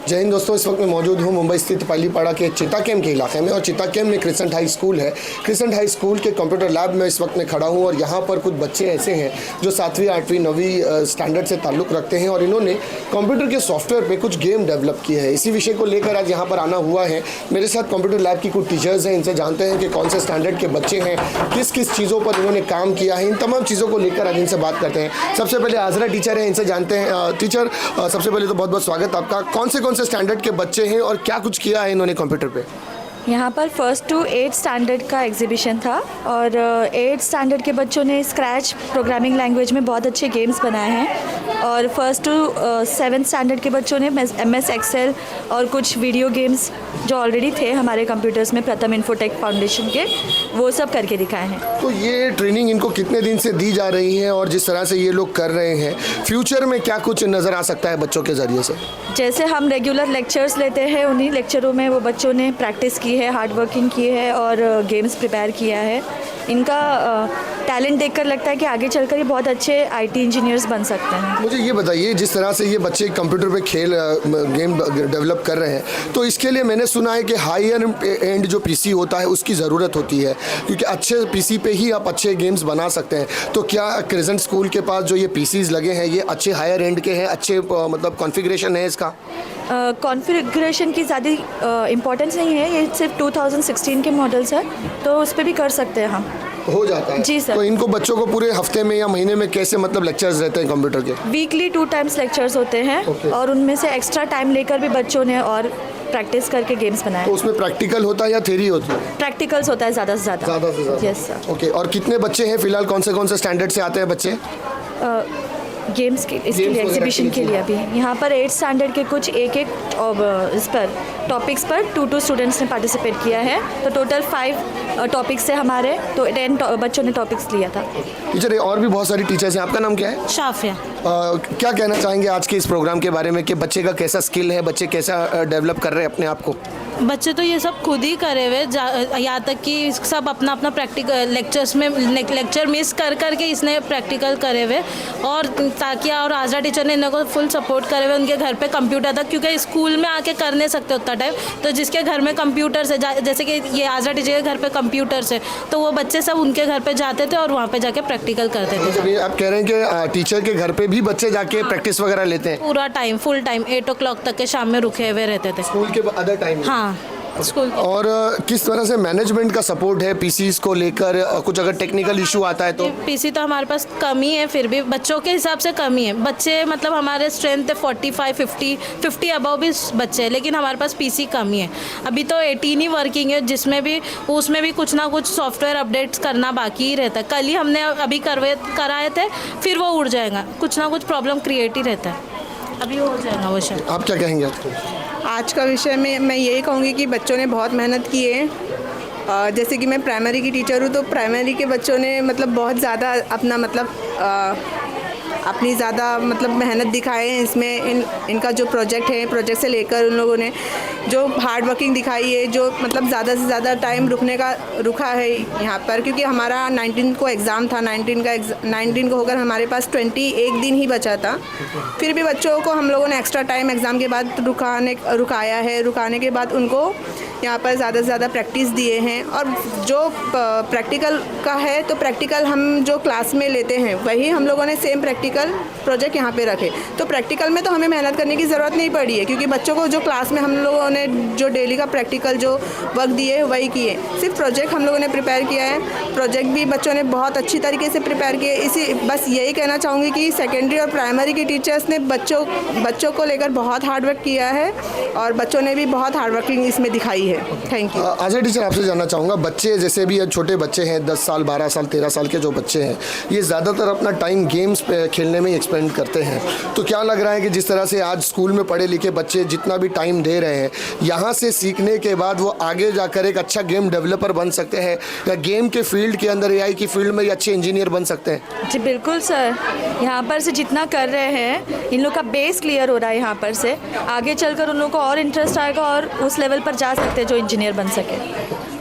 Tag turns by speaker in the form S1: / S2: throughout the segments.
S1: जय हिंद दोस्तों, इस वक्त मैं मौजूद हूँ मुंबई स्थित पालीपाड़ा के चिता कैम्प के इलाके में और चिता कैम्प में क्रिसेंट हाई स्कूल है। क्रिसेंट हाई स्कूल के कंप्यूटर लैब में इस वक्त मैं खड़ा हूँ और यहाँ पर कुछ बच्चे ऐसे हैं जो 7वीं 8वीं 9वीं स्टैंडर्ड से ताल्लुक़ रखते हैं और इन्होंने कंप्यूटर के सॉफ्टवेयर पे कुछ गेम डेवलप किए हैं। इसी विषय को लेकर आज यहाँ पर आना हुआ है। मेरे साथ कंप्यूटर लैब की कुछ टीचर्स हैं, इनसे जानते हैं कि कौन से स्टैंडर्ड के बच्चे हैं, किस किस चीज़ों पर इन्होंने काम किया है। इन तमाम चीज़ों को लेकर आज इनसे बात करते हैं। सबसे पहले आजरा टीचर है, इनसे जानते हैं। टीचर, सबसे पहले तो बहुत बहुत स्वागत आपका। कौन से स्टैंडर्ड के बच्चे हैं और क्या कुछ किया है इन्होंने कंप्यूटर पे?
S2: यहाँ पर 1st to 8th स्टैंडर्ड का एग्जीबिशन था और 8th स्टैंडर्ड के बच्चों ने स्क्रैच प्रोग्रामिंग लैंग्वेज में बहुत अच्छे गेम्स बनाए हैं और 1st to 7th स्टैंडर्ड के बच्चों ने MS एक्सेल और कुछ वीडियो गेम्स जो ऑलरेडी थे हमारे कंप्यूटर्स में प्रथम इन्फोटेक फाउंडेशन के, वो सब करके दिखाए हैं।
S1: तो ये ट्रेनिंग इनको कितने दिन से दी जा रही है और जिस तरह से ये लोग कर रहे हैं, फ्यूचर में क्या कुछ नज़र आ सकता है बच्चों के ज़रिए से?
S2: जैसे हम रेगुलर लेक्चर्स लेते हैं, उन्हीं लेक्चरों में वो बच्चों ने प्रैक्टिस की है, हार्ड वर्किंग की है और गेम्स प्रिपेयर किया है। इनका टैलेंट देखकर लगता है कि आगे चलकर ये बहुत अच्छे IT इंजीनियर्स बन सकते हैं।
S1: मुझे ये बताइए, जिस तरह से ये बच्चे कंप्यूटर पे गेम डेवलप कर रहे हैं, तो इसके लिए मैंने सुना है कि हायर एंड जो PC होता है उसकी ज़रूरत होती है, क्योंकि अच्छे PC पे ही आप अच्छे गेम्स बना सकते हैं। तो क्या क्रिसेंट स्कूल के पास जो ये PCs लगे हैं, ये अच्छे हायर एंड के हैं, अच्छे मतलब कॉन्फ़िगरेशन है इसका?
S2: कॉन्फ़िगरेशन की ज़्यादा इम्पोर्टेंस नहीं है, ये सिर्फ 2016 के मॉडल्स है, तो उस पर भी कर सकते हैं हम।
S1: हो जाता है?
S2: जी सर।
S1: तो इनको बच्चों को पूरे हफ्ते में या महीने में कैसे मतलब लेक्चर्स रहते हैं कंप्यूटर के?
S2: वीकली 2 टाइम्स लेक्चर्स होते हैं।
S1: Okay.
S2: और उनमें से एक्स्ट्रा टाइम लेकर भी बच्चों ने और प्रैक्टिस करके गेम्स बनाए।
S1: तो उसमें प्रैक्टिकल होता है या थ्योरी होती है?
S2: प्रैक्टिकल्स होता है ज़्यादा से ज़्यादा। Yes sir.
S1: ओके, और कितने बच्चे हैं फिलहाल? कौन से स्टैंडर्ड से आते हैं बच्चे?
S2: गेम्स के इसके लिए एग्जीबिशन के लिए अभी यहाँ पर 8th स्टैंडर्ड के कुछ एक इस पर टॉपिक्स पर 2 स्टूडेंट्स ने पार्टिसिपेट किया है। तो टोटल 5 टॉपिक्स से हमारे, तो 10 बच्चों ने टॉपिक्स लिया था।
S1: टीचर, और भी बहुत सारी टीचर्स हैं, आपका नाम क्या है?
S3: शाफिया।
S1: क्या कहना चाहेंगे आज के इस प्रोग्राम के बारे में कि बच्चे का कैसा स्किल है, बच्चे कैसा डेवलप कर रहे हैं अपने आप को?
S3: बच्चे तो ये सब खुद ही करे हुए, यहाँ तक कि सब अपना प्रैक्टिकल लेक्चर्स में लेक्चर मिस कर के इसने प्रैक्टिकल करे हुए, और ताकि और आजरा टीचर ने इनको फुल सपोर्ट करे हुए उनके घर पे कंप्यूटर था, क्योंकि स्कूल में आके कर नहीं सकते उतना टाइम। तो जिसके घर में कंप्यूटर है, जैसे कि ये आजरा टीचर के घर पे कंप्यूटर है, तो वो बच्चे सब उनके घर पे जाते थे और वहाँ पे जाके प्रैक्टिकल करते थे।
S1: आप कह रहे हैं कि टीचर के घर पे भी बच्चे जाके प्रैक्टिस वगैरह लेते हैं?
S3: पूरा टाइम, फुल टाइम 8 o'clock तक के शाम में रुके हुए रहते थे
S1: स्कूल के अदर टाइम?
S3: हाँ, स्कूल।
S1: और किस तरह से मैनेजमेंट का सपोर्ट है PCs को लेकर? कुछ अगर टेक्निकल इशू आता है तो?
S3: PC तो हमारे पास कमी है, फिर भी बच्चों के हिसाब से कमी है। बच्चे मतलब हमारे स्ट्रेंथ है 45, 50 अबव भी बच्चे हैं, लेकिन हमारे पास PC कमी है। अभी तो 18 ही वर्किंग है, जिसमें भी उसमें भी कुछ ना कुछ सॉफ्टवेयर अपडेट्स करना बाकी ही रहता है। कल ही हमने अभी कराए थे, फिर वो उड़ जाएगा, कुछ ना कुछ प्रॉब्लम क्रिएट ही रहता है। अभी हो जाएगा वो शायद।
S1: आप क्या कहेंगे आपको?
S4: आज का विषय में मैं यही कहूँगी कि बच्चों ने बहुत मेहनत की है। जैसे कि मैं प्राइमरी की टीचर हूँ, तो प्राइमरी के बच्चों ने मतलब बहुत ज़्यादा अपनी ज़्यादा मेहनत दिखाए हैं इसमें। इनका जो प्रोजेक्ट है, प्रोजेक्ट से लेकर उन लोगों ने जो हार्ड वर्किंग दिखाई है, जो ज़्यादा से ज़्यादा टाइम रुका है यहाँ पर, क्योंकि हमारा 19 को एग्ज़ाम था। 19 को होकर हमारे पास 21 दिन ही बचा था। फिर भी बच्चों को हम लोगों ने एक्स्ट्रा टाइम एग्ज़ाम के बाद रुकाया है। रुकाने के बाद उनको यहाँ पर ज़्यादा से ज़्यादा प्रैक्टिस दिए हैं। और जो प्रैक्टिकल का है, तो प्रैक्टिकल हम जो क्लास में लेते हैं वही हम लोगों ने सेम प्रैक्टिकल प्रोजेक्ट यहाँ पे रखे। तो प्रैक्टिकल में तो हमें मेहनत करने की ज़रूरत नहीं पड़ी है, क्योंकि बच्चों को जो क्लास में हम लोगों ने जो डेली का प्रैक्टिकल जो वर्क दिए वही किए। सिर्फ प्रोजेक्ट हम लोगों ने प्रिपेयर किया है। प्रोजेक्ट भी बच्चों ने बहुत अच्छी तरीके से प्रिपेयर किए। बस यही कहना चाहूँगी कि सेकेंडरी और प्राइमरी की टीचर्स ने बच्चों को लेकर बहुत हार्ड वर्क किया है और बच्चों ने भी बहुत हार्ड वर्किंग इसमें दिखाई है। Thank you.
S1: अजय टीचर, आपसे जानना चाहूँगा, बच्चे जैसे भी छोटे बच्चे हैं, 10 साल 12 साल 13 साल के जो बच्चे हैं, ये ज़्यादातर अपना टाइम गेम्स पे खेलने में एक्सपेंड करते हैं। तो क्या लग रहा है कि जिस तरह से आज स्कूल में पढ़े लिखे बच्चे जितना भी टाइम दे रहे हैं, यहाँ से सीखने के बाद वो आगे जाकर एक अच्छा गेम डेवलपर बन सकते हैं, या गेम के फील्ड के अंदर AI की फील्ड में अच्छे इंजीनियर बन सकते हैं?
S2: जी बिल्कुल सर, यहाँ पर से जितना कर रहे हैं, इन लोग का बेस क्लियर हो रहा है। यहाँ पर से आगे चलकर उन लोगों को और इंटरेस्ट आएगा और उस लेवल पर जा सकते हैं जो इंजीनियर बन सके।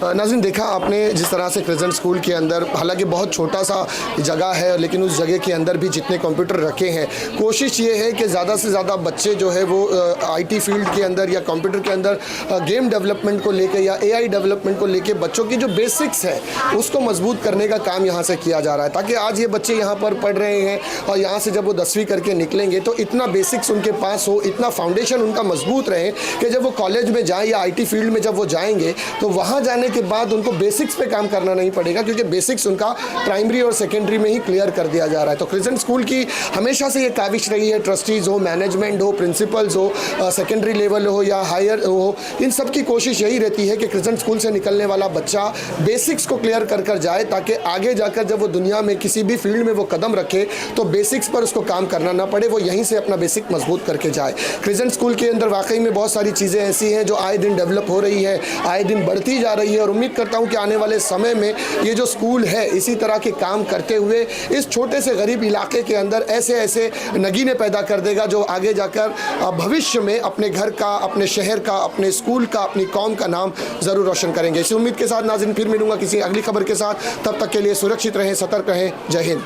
S1: नाज़रीन, देखा आपने जिस तरह से क्रिसेंट स्कूल के अंदर, हालांकि बहुत छोटा सा जगह है, लेकिन उस जगह के अंदर भी जितने कंप्यूटर रखे हैं, कोशिश ये है कि ज़्यादा से ज़्यादा बच्चे जो है वो आईटी फील्ड के अंदर या कंप्यूटर के अंदर गेम डेवलपमेंट को लेके या एआई डेवलपमेंट को लेके बच्चों की जो बेसिक्स है उसको मजबूत करने का काम यहाँ से किया जा रहा है, ताकि आज ये बच्चे यहाँ पर पढ़ रहे हैं और यहाँ से जब वो 10वीं करके निकलेंगे तो इतना बेसिक्स उनके पास हो, इतना फाउंडेशन उनका मजबूत रहे कि जब वो कॉलेज में जाए या आईटी फील्ड में जब वो जाएंगे तो वहाँ जाने के बाद उनको बेसिक्स पे काम करना नहीं पड़ेगा, क्योंकि बेसिक्स उनका प्राइमरी और सेकेंडरी में ही क्लियर कर दिया जा रहा है। तो क्रिसेंट स्कूल की हमेशा से ये काविश रही है, ट्रस्टीज़ हो, मैनेजमेंट हो, प्रिंसिपल्स हो, सेकेंडरी लेवल हो या हायर हो, इन सब की कोशिश यही रहती है कि क्रिसेंट स्कूल से निकलने वाला बच्चा बेसिक्स को क्लियर कर कर जाए, ताकि आगे जाकर जब वो दुनिया में किसी भी फील्ड में वो कदम रखे तो बेसिक्स पर उसको काम करना ना पड़े, वो यहीं से अपना बेसिक मजबूत करके जाए। क्रिसेंट स्कूल के अंदर वाकई में बहुत सारी चीज़ें ऐसी हैं जो आए दिन डेवलप हो रही है, आए दिन बढ़ती जा रही है, और उम्मीद करता हूं कि आने वाले समय में ये जो स्कूल है इसी तरह के काम करते हुए इस छोटे से गरीब इलाके के अंदर ऐसे ऐसे नगीने पैदा कर देगा जो आगे जाकर भविष्य में अपने घर का, अपने शहर का, अपने स्कूल का, अपनी कौम का नाम ज़रूर रोशन करेंगे। इसी उम्मीद के साथ नाज़रीन फिर मिलूंगा किसी अगली खबर के साथ, तब तक के लिए सुरक्षित रहें, सतर्क रहें। जय हिंद।